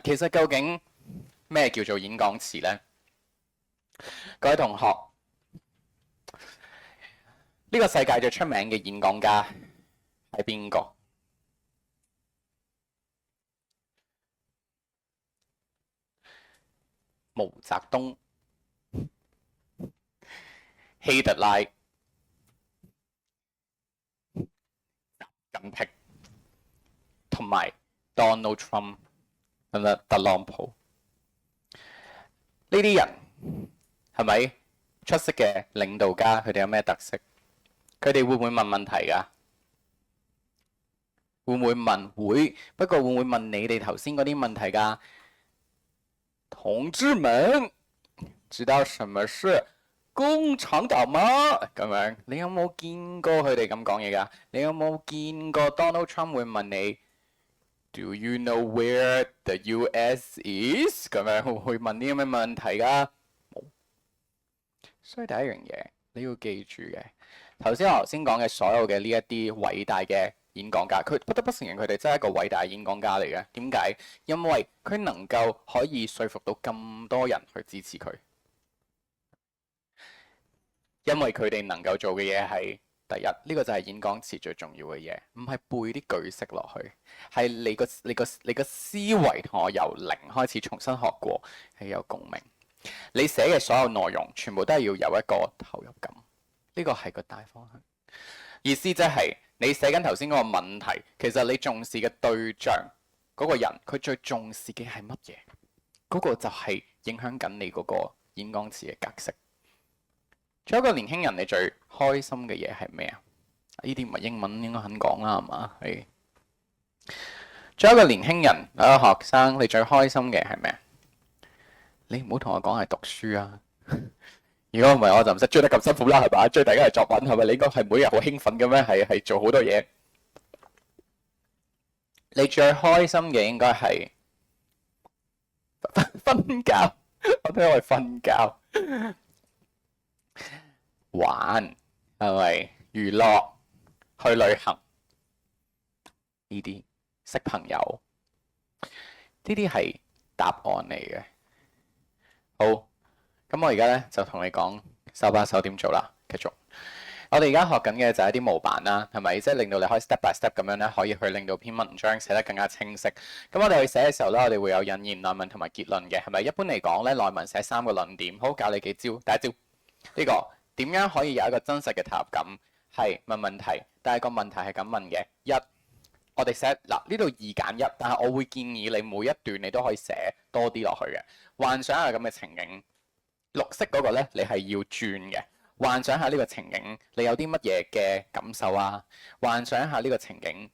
其實究竟咩叫做演講詞呢？各位同學，呢個世界最出名嘅演講家係邊個？毛澤東、希特拉、習近平同埋 Donald Trump 特朗普呢啲人係咪出色嘅領導家？佢哋有咩特色？佢哋會唔會問問題㗎？會唔會問？會，不過會唔會問你哋頭先嗰啲問題㗎？同志們，知道什麼是共產黨嗎？咁樣，你有冇見過佢哋咁講嘢㗎？你有冇見過 Donald Trump 會問你 Do you know where the US is？ 咁樣會問啲咁嘅問題㗎？冇。所以第一樣嘢你要記住嘅，頭先講嘅所有嘅呢一啲偉大嘅演講家，佢不得不承認佢哋真係一個偉大嘅演講家嚟嘅。點解？因為佢能夠可以說服到咁多人去支持佢，因為佢哋能夠做嘅嘢係第一，呢個就係演講詞最重要嘅嘢，唔係背啲句式落去，係你個思維同我由零開始重新學過，係有共鳴。你寫嘅所有內容全部都係要有一個投入感，呢個係個大方向。意思即係你寫緊頭先嗰個問題，其實你重視嘅對象嗰個人，佢最重視嘅係乜嘢？嗰個就係影響緊你嗰個演講詞嘅格式。仲有一個年輕人，你最開心嘅嘢係咩啊？呢啲唔係英文應該肯講啦，係嘛？係。仲有一個年輕人，一個學生，你最開心嘅係咩？你唔好同我講係讀書啊！如果唔係，我就唔使追得咁辛苦啦，係嘛？追大家嘅作品係咪？你應該係每日好興奮嘅咩？係做好多嘢。你最開心嘅應該係瞓覺，我聽我係瞓覺。玩係咪？娛樂、去旅行呢啲，識朋友呢啲係答案嚟嘅。好，咁我而家咧就同你講手把手點做啦。繼續，我哋而家學緊嘅就係一啲模板啦，係咪？即係令到你可以 step by step 咁樣咧，可以去令到篇文章寫得更加清晰。咁我哋去寫嘅時候咧，我哋會有引言、內文同埋結論嘅，係咪？一般嚟講咧，內文寫3個論點。好，教你幾招。第一招，呢個點樣可以有一個真實嘅投入感？係問問題，但係個問題係咁問嘅。一，我哋寫嗱呢度2揀1，但係我會建議你每一段你都可以寫多啲落去嘅。幻想下咁嘅情景，綠色嗰個咧，你係要轉嘅。幻想下呢個情景，你有啲乜嘢嘅感受啊？幻想下呢個情景，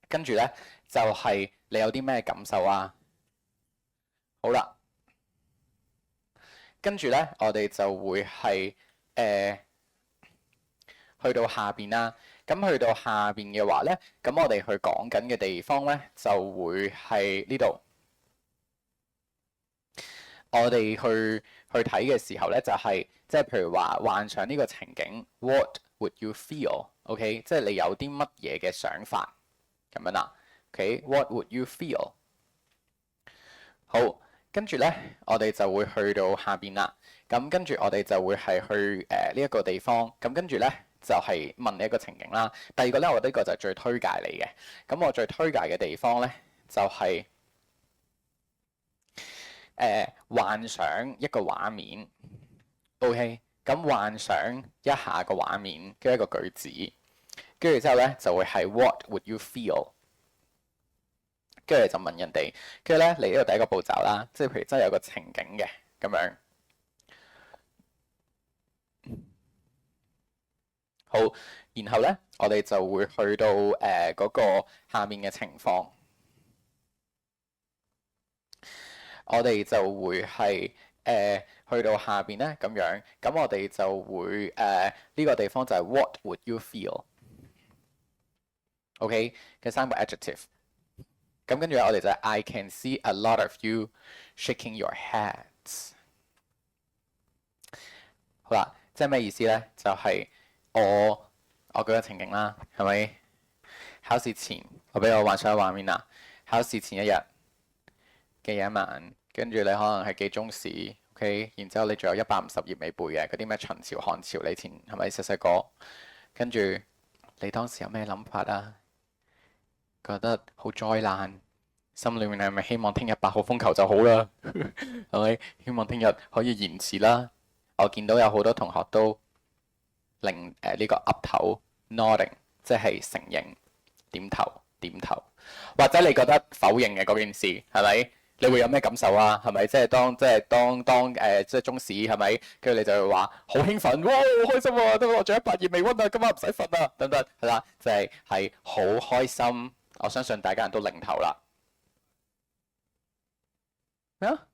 跟住咧就係你有啲咩感受啊？好啦，跟住咧我哋就會係去到下邊啦。咁去到下邊嘅話咧，咁我哋去講緊嘅地方咧就會係呢度。我哋去睇嘅時候咧，就係即係譬如話幻想呢個情景 ，What would you feel？OK，即係你有啲乜嘢嘅想法咁樣啦。OK，What would you feel？好，跟住咧，我哋就會去到下邊啦。咁跟住我哋就會係去呢一個地方。咁跟住咧就係問你一個情景啦。第二個咧，我覺得呢個就係最推介你嘅。咁我最推介嘅地方咧就係幻想一個畫面，OK，咁幻想一下個畫面嘅一個句子，跟住之後咧就會係 What would you feel？ 跟住就問人哋，跟住咧嚟呢個第一個步驟啦，即係譬如真係有個情景嘅咁樣。好，然後咧我哋就會去到嗰個下面嘅情況。我哋就會係去到下邊咧咁樣，咁我哋就會呢個地方就係 What would you feel？OK 嘅3個 adjective。咁跟住我哋就係 I can see a lot of you shaking your heads。好啦，即係咩意思咧？就係我舉個情景啦，係咪？考試前我俾我幻想嘅畫面啦，考試前一日嘅一晚，跟住你可能係記中史，OK，然之後你仲有150頁未背嘅嗰啲咩秦朝、漢朝，你以前係咪細細個？跟住你當時有咩諗法啊？覺得好災難，心裏面係咪希望聽日8號風球就好啦？係咪？希望聽日可以延遲啦。我見到有好多同學都令呢個岌頭 nodding，即係承認點頭點頭，或者你覺得否認嘅嗰件事係咪？你會有咩感受啊？係咪？即係當即係中史係咪？跟住你就會話好興奮，哇！好開心啊！都攞咗100頁未温啊，今晚唔使瞓啊，等等係啦，就係好開心。我相信大家人都領頭啦。咩啊？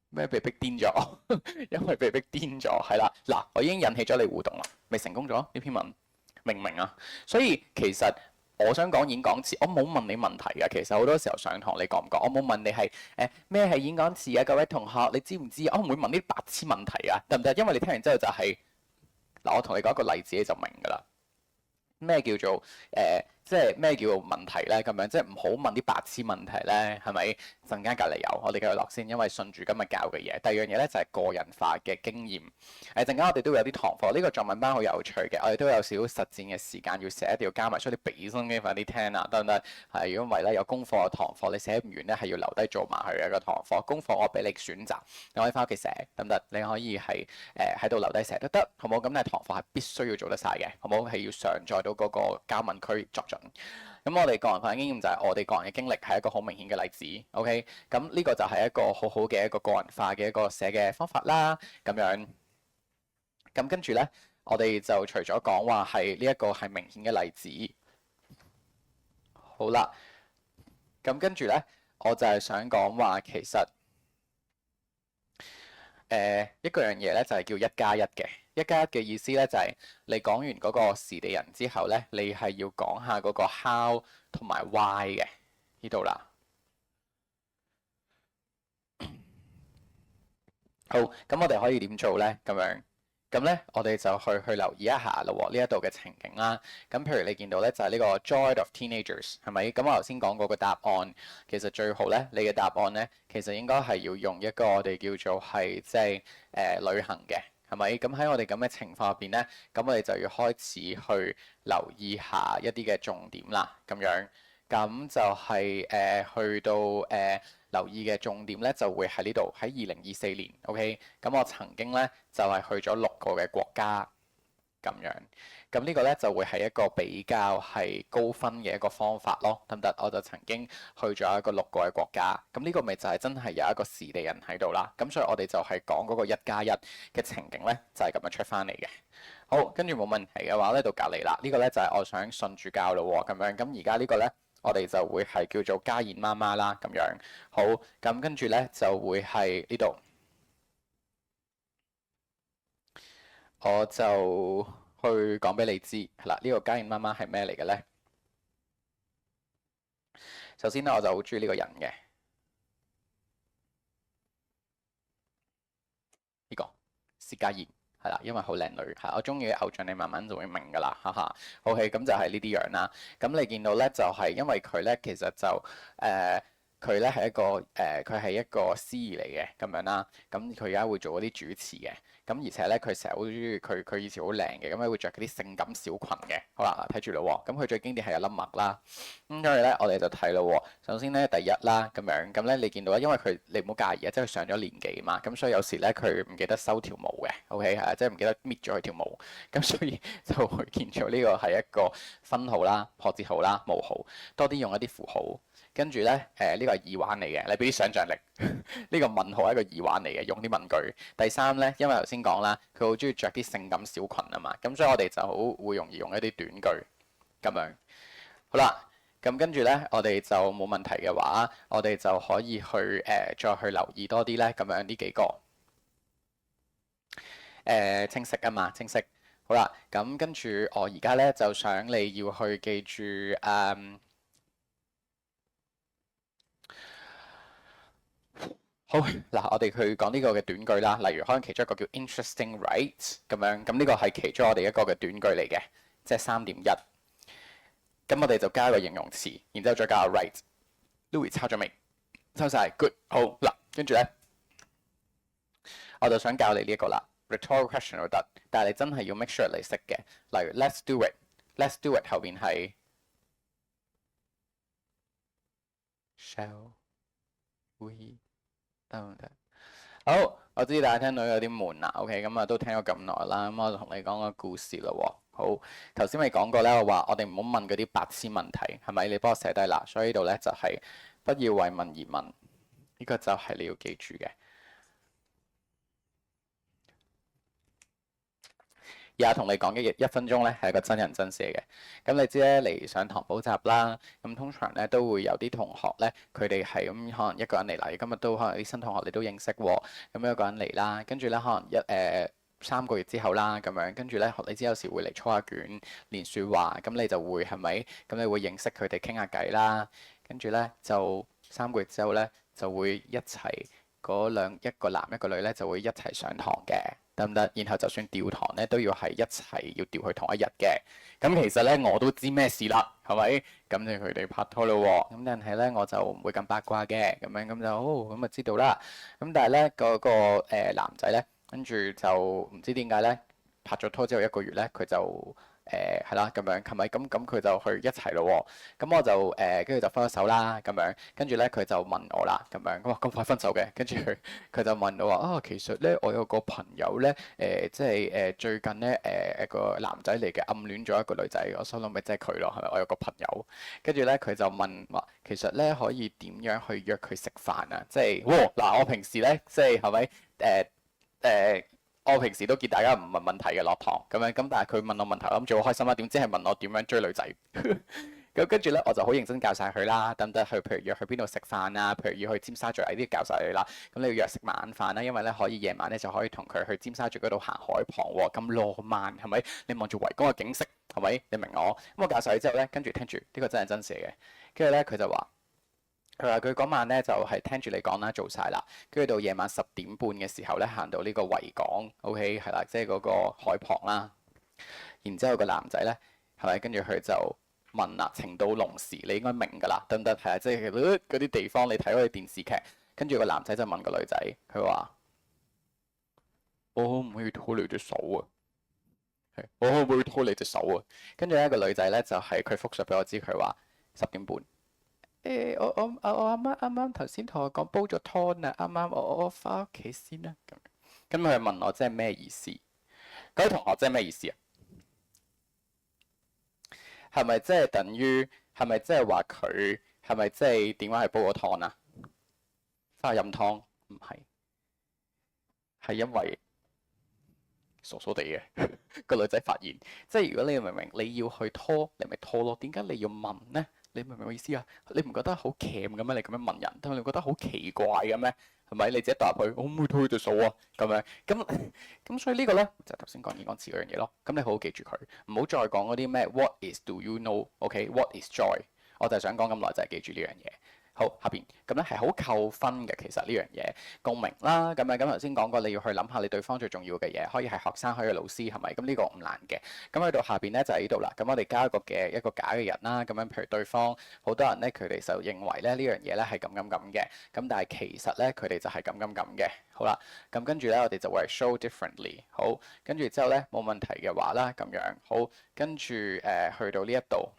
咩被逼癲咗？因為被逼癲咗，係啦。嗱，我已經引起咗你互動啦，未成功咗呢篇文，明唔明啊？所以其實我想講演講詞，我冇問你問題㗎。其實好多時候上堂你講唔講？我冇問你係咩係演講詞啊，各位同學，你知唔知？我唔會問呢啲白痴問題啊，得唔得？因為你聽完之後就係嗱，我同你講一個例子你就明㗎啦。咩叫做即係咩叫做問題咧？咁樣即係唔好問啲白痴問題咧，係咪？陣間隔離有，我哋繼續落先，因為順住今日教嘅嘢。第二樣嘢咧就係個人化嘅經驗。陣間我哋都會有啲堂課，呢個作文班好有趣嘅，我哋都有少少實戰嘅時間要寫，一定要加埋，所以你俾心機快啲聽啊，得唔得？係因為咧有功課嘅堂課，你寫唔完咧係要留低做埋佢嘅一個堂課。功課我俾你選擇，你可以翻屋企寫，得唔得？你可以係喺度留低寫都得，好冇？咁但係堂課係必須要做得晒嘅，好冇？係要上載到嗰個交文區作準。咁我哋個人化經驗就係我哋個人嘅經歷係一個好明顯嘅例子，OK？咁呢個就係一個好好嘅一個個人化嘅一個寫嘅方法啦，咁樣。咁跟住咧，我哋就除咗講話係呢一個係明顯嘅例子，好啦。咁跟住咧，我就係想講話其實一個樣嘢咧就係叫1+1嘅。1+1嘅意思咧就係你講完嗰個時地人之後咧，你係要講下嗰個 how 同埋 why 嘅呢度啦。好，咁我哋可以點做咧？咁樣。咁咧，我哋就去留意一下咯，呢一度嘅情景啦。咁譬如你見到咧，就係呢個 Joy of Teenagers 係咪？咁我頭先講過個答案，其實最好咧，你嘅答案咧，其實應該係要用一個我哋叫做係即係旅行嘅，係咪？咁喺我哋咁嘅情況入邊咧，咁我哋就要開始去留意下一啲嘅重點啦，咁樣。咁就係去到留意嘅重點咧，就會喺呢度喺2024年，OK？咁我曾經咧就係去咗6個嘅國家咁樣，咁呢個咧就會係一個比較係高分嘅一個方法咯，得唔得？我就曾經去咗一個6個嘅國家，咁呢個咪就係真係有一個時地人喺度啦。咁所以我哋就係講嗰個1+1嘅情景咧，就係咁樣出翻嚟嘅。好，跟住冇問題嘅話咧，到隔離啦。呢個咧就係我想順住教咯喎，咁樣。咁而家呢個咧。我哋就會係叫做家燕媽媽啦，咁樣好。咁跟住咧就會係呢度，我就去講俾你知係啦。呢個家燕媽媽係咩嚟嘅咧？首先咧，我就好中意呢個人嘅呢個薛家燕係啦，因為好靚女係。我中意嘅偶像，你慢慢就會明㗎啦，哈哈。OK，咁就係呢啲樣啦。咁你見到咧就係因為佢咧其實就佢咧係一個佢係一個司儀嚟嘅咁樣啦。咁佢而家會做嗰啲主持嘅。咁而且咧佢成日好中意佢以前好靚嘅，咁咧會着嗰啲性感小裙嘅。好啦，睇住咯喎。咁佢最經典係有粒墨啦。咁跟住咧，我哋就睇咯喎。首先咧，第一啦咁樣，咁咧你見到咧，因為佢你唔好介意啊，即係佢上咗年紀嘛，咁所以有時咧佢唔記得收條毛嘅，OK 係啊，即係唔記得搣咗佢條毛，咁所以就會見咗呢個係一個分號啦、破折號啦、冒號，多啲用一啲符號。跟住咧，呢個係耳環嚟嘅，你俾啲想像力。呢個問號係一個耳環嚟嘅，用啲問句。第三咧，因為頭先講啦，佢好中意着啲性感小裙啊嘛，咁所以我哋就好會容易用一啲短句咁樣。好啦，咁跟住咧，我哋就冇問題嘅話，我哋就可以去再去留意多啲咧，咁樣呢幾個清晰啊嘛，清晰。好啦，咁跟住我而家咧就想你要去記住好嗱，我哋去講呢個嘅短句啦。例如可能其中一個叫 interesting right 咁樣，咁呢個係其中我哋一個嘅短句嚟嘅，即係3.1。咁我哋就加個形容詞，然之後再加個 right。Louis 抄咗未？抄晒 good 好嗱，跟住咧我就想教你呢一個啦，rhetorical question 都得，但係你真係要 make sure 你識嘅。例如 let's do it，let's do it 後邊係 shall we 得唔得？好，我知大家聽到有啲悶啦，OK，咁啊都聽咗咁耐啦，咁我就同你講個故事啦喎。好，頭先咪講過咧，我話我哋唔好問嗰啲白痴問題，係咪？你幫我寫低啦，所以呢度咧就係不要為問而問，呢個就係你要記住嘅。而家同你講嘅1分鐘咧係一個真人真事嘅。咁你知咧嚟上堂補習啦，咁通常咧都會有啲同學咧，佢哋係咁可能一個人嚟啦，今日都可能啲新同學你都認識喎，咁一個人嚟啦，跟住咧可能3個月之後啦，咁樣跟住咧，你知有時會嚟操下卷練説話，咁你就會係咪？咁你會認識佢哋傾下偈啦，跟住咧就3個月之後咧就會一齊一個男一個女咧就會一齊上堂嘅。得唔得？然後就算調堂咧，都要係一齊要調去同一日嘅。咁其實咧，我都知咩事啦，係咪？咁就佢哋拍拖咯喎。咁但係咧，我就唔會咁八卦嘅。咁樣咁就咁就知道啦。咁但係咧，嗰個男仔咧，跟住就唔知點解咧，拍咗拖之後1個月咧，佢就係啦咁樣，係咪？咁佢就去一齊咯喎。咁我就跟住就分咗手啦。咁樣跟住咧，佢就問我啦，咁樣咁快分手嘅？跟住佢就問我話啊，其實咧，我有個朋友咧，即係最近咧個男仔嚟嘅，暗戀咗一個女仔，我心諗咪即係佢咯，係咪？我有個朋友，跟住咧佢就問話，其實咧可以點樣去約佢食飯啊？即係嗱，我平時咧即係係咪我平時都見大家唔問問題嘅落堂咁樣，咁但係佢問我問題，我諗住好開心啦。點知係問我點樣追女仔？咁跟住咧，我就好認真教晒佢啦。等等去，譬如約去邊度食飯啊，譬如要去尖沙咀呢啲教晒佢啦。咁你要約食晚飯啦，因為咧可以夜晚咧就可以同佢去尖沙咀嗰度行海旁喎，咁浪漫係咪？你望住維港嘅景色係咪？你明我？咁我教晒佢之後咧，跟住聽住呢個真係真事嘅。跟住咧佢就話。佢話佢嗰晚咧就係聽住你講啦，做晒啦，跟住到夜晚10點半嘅時候咧，行到呢個維港，OK 係啦，即係嗰個海旁啦。然之後個男仔咧係咪？跟住佢就問啦，情到濃時，你應該明㗎啦，得唔得？係啊，即係嗰啲地方你睇嗰啲電視劇，跟住個男仔就問個女仔，佢話：我可唔可以拖你隻手啊？我可唔可以拖你隻手啊？跟住咧個女仔咧就係佢復述俾我知，佢話10點半。我阿媽啱啱頭先同我講煲咗湯啊，啱啱我翻屋企先啦。咁佢問我即係咩意思？各位同學即係咩意思啊？係咪即係等於係咪即係話佢係咪即係點解係煲咗湯啊？翻去飲湯唔係，係因為傻傻地嘅個女仔發現，即係如果你明明你要去拖，你咪拖咯。點解你要問呢？你明唔明我意思啊？你唔覺得好鉗嘅咩？你咁樣問人，但係你覺得好奇怪嘅咩？係咪？你自己答佢，我可唔可以拖佢隻手啊？咁樣咁所以呢個呢，就係頭先講演講詞嗰樣嘢咯。咁你好好記住佢，唔好再講嗰啲咩 What is do you know？OK，What is joy？我就係想講咁耐就係記住呢樣嘢。好，下邊咁咧係好扣分嘅，其實呢樣嘢共鳴啦，咁頭先講過，你要去諗下你對方最重要嘅嘢，可以係學生，可以係老師，係咪？咁呢個唔難嘅。咁去到下邊咧就係呢度啦。咁我哋加一個假嘅人啦，咁樣譬如對方好多人咧，佢哋就認為咧呢樣嘢咧係咁嘅，咁但係其實咧佢哋就係咁嘅。好啦，咁跟住咧我哋就會 show differently。好，跟住之後咧冇問題嘅話啦，咁樣好，跟住去到呢一度